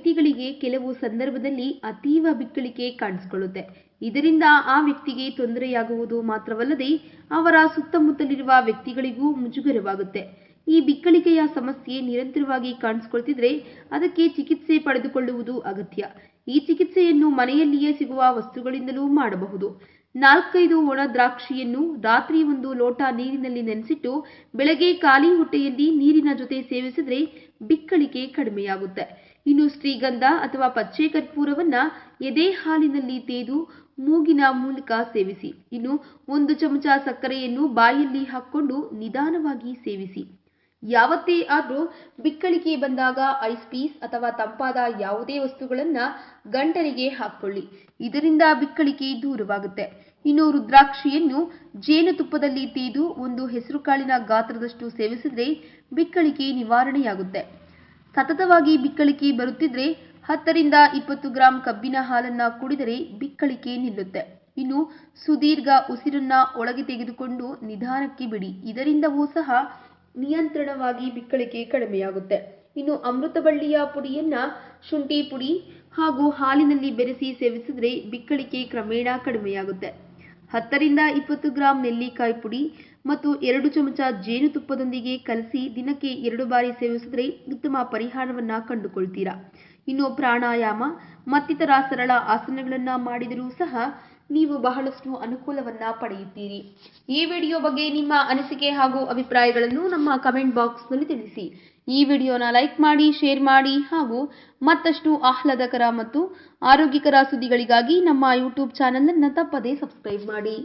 ವ್ಯಕ್ತಿಗಳಿಗೆ ಕೆಲವು ಸಂದರ್ಭದಲ್ಲಿ ಅತೀವ ಬಿಕ್ಕಳಿಕೆ ಕಾಣಿಸಿಕೊಳ್ಳುತ್ತೆ. ಇದರಿಂದ ಆ ವ್ಯಕ್ತಿಗೆ ತೊಂದರೆಯಾಗುವುದು ಮಾತ್ರವಲ್ಲದೆ ಅವರ ಸುತ್ತಮುತ್ತಲಿರುವ ವ್ಯಕ್ತಿಗಳಿಗೂ ಮುಜುಗರವಾಗುತ್ತೆ. ಈ ಬಿಕ್ಕಳಿಕೆಯ ಸಮಸ್ಯೆ ನಿರಂತರವಾಗಿ ಕಾಣಿಸಿಕೊಳ್ತಿದ್ರೆ ಅದಕ್ಕೆ ಚಿಕಿತ್ಸೆ ಪಡೆದುಕೊಳ್ಳುವುದು ಅಗತ್ಯ. ಈ ಚಿಕಿತ್ಸೆಯನ್ನು ಮನೆಯಲ್ಲಿಯೇ ಸಿಗುವ ವಸ್ತುಗಳಿಂದಲೂ ಮಾಡಬಹುದು. 4-5 ಒಣ ದ್ರಾಕ್ಷಿಯನ್ನು ರಾತ್ರಿ 1 ಲೋಟ ನೀರಿನಲ್ಲಿ ನೆನೆಸಿಟ್ಟು ಬೆಳಗ್ಗೆ ಖಾಲಿ ಹೊಟ್ಟೆಯಲ್ಲಿ ನೀರಿನ ಜೊತೆ ಸೇವಿಸಿದ್ರೆ ಬಿಕ್ಕಳಿಕೆ ಕಡಿಮೆಯಾಗುತ್ತೆ. ಇನ್ನು ಶ್ರೀಗಂಧ ಅಥವಾ ಪಚ್ಚೆ ಕರ್ಪೂರವನ್ನ ಎದೆ ಹಾಲಿನಲ್ಲಿ ತೇದು ಮೂಗಿನ ಮೂಲಕ ಸೇವಿಸಿ. ಇನ್ನು 1 ಚಮಚ ಸಕ್ಕರೆಯನ್ನು ಬಾಯಲ್ಲಿ ಹಾಕ್ಕೊಂಡು ನಿಧಾನವಾಗಿ ಸೇವಿಸಿ. ಯಾವತ್ತೇ ಆದ್ರೂ ಬಿಕ್ಕಳಿಕೆ ಬಂದಾಗ ಐಸ್ ಪೀಸ್ ಅಥವಾ ತಂಪಾದ ಯಾವುದೇ ವಸ್ತುಗಳನ್ನ ಗಂಟಲಿಗೆ ಹಾಕೊಳ್ಳಿ. ಇದರಿಂದ ಬಿಕ್ಕಳಿಕೆ ದೂರವಾಗುತ್ತೆ. ಇನ್ನು ರುದ್ರಾಕ್ಷಿಯನ್ನು ಜೇನುತುಪ್ಪದಲ್ಲಿ ತೇದು 1 ಹೆಸರುಕಾಳಿನ ಗಾತ್ರದಷ್ಟು ಸೇವಿಸಿದ್ರೆ ಬಿಕ್ಕಳಿಕೆ ನಿವಾರಣೆಯಾಗುತ್ತೆ. ಸತತವಾಗಿ ಬಿಕ್ಕಳಿಕೆ ಬರುತ್ತಿದ್ರೆ 10ರಿಂದ 20 ಗ್ರಾಂ ಕಬ್ಬಿನ ಹಾಲನ್ನ ಕುಡಿದರೆ ಬಿಕ್ಕಳಿಕೆ ನಿಲ್ಲುತ್ತೆ. ಇನ್ನು ಸುದೀರ್ಘ ಉಸಿರನ್ನ ಒಳಗೆ ತೆಗೆದುಕೊಂಡು ನಿಧಾನಕ್ಕೆ ಬಿಡಿ. ಇದರಿಂದವೂ ಸಹ ನಿಯಂತ್ರಣವಾಗಿ ಬಿಕ್ಕಳಿಕೆ ಕಡಿಮೆಯಾಗುತ್ತೆ. ಇನ್ನು ಅಮೃತಬಳ್ಳಿಯ ಪುಡಿಯನ್ನ ಶುಂಠಿ ಪುಡಿ ಹಾಗೂ ಹಾಲಿನಲ್ಲಿ ಬೆರೆಸಿ ಸೇವಿಸಿದ್ರೆ ಬಿಕ್ಕಳಿಕೆ ಕ್ರಮೇಣ ಕಡಿಮೆಯಾಗುತ್ತೆ. 10ರಿಂದ 20 ಗ್ರಾಂ ನೆಲ್ಲಿಕಾಯಿ ಪುಡಿ ಮತ್ತು 2 ಚಮಚ ಜೇನುತುಪ್ಪದೊಂದಿಗೆ ಕಲಸಿ ದಿನಕ್ಕೆ 2 ಬಾರಿ ಸೇವಿಸಿದ್ರೆ ಉತ್ತಮ ಪರಿಹಾರವನ್ನ ಕಂಡುಕೊಳ್ತೀರಾ. ಇನ್ನು ಪ್ರಾಣಾಯಾಮ ಮತ್ತಿತರ ಸರಳ ಆಸನಗಳನ್ನ ಮಾಡಿದರೂ ಸಹ ನೀವು ಬಹಳಷ್ಟು ಅನುಕೂಲವನ್ನ ಪಡೆಯುತ್ತೀರಿ. ಈ ವಿಡಿಯೋ ಬಗ್ಗೆ ನಿಮ್ಮ ಅನಿಸಿಕೆ ಹಾಗೂ ಅಭಿಪ್ರಾಯಗಳನ್ನು ನಮ್ಮ ಕಮೆಂಟ್ ಬಾಕ್ಸ್ನಲ್ಲಿ ತಿಳಿಸಿ. ಈ ವಿಡಿಯೋನ ಲೈಕ್ ಮಾಡಿ, ಶೇರ್ ಮಾಡಿ ಹಾಗೂ ಮತ್ತಷ್ಟು ಆಹ್ಲಾದಕರ ಮತ್ತು ಆರೋಗ್ಯಕರ ಸುದ್ದಿಗಳಿಗಾಗಿ ನಮ್ಮ ಯೂಟ್ಯೂಬ್ ಚಾನೆಲ್ ಅನ್ನು ತಪ್ಪದೇ ಸಬ್ಸ್ಕ್ರೈಬ್ ಮಾಡಿ.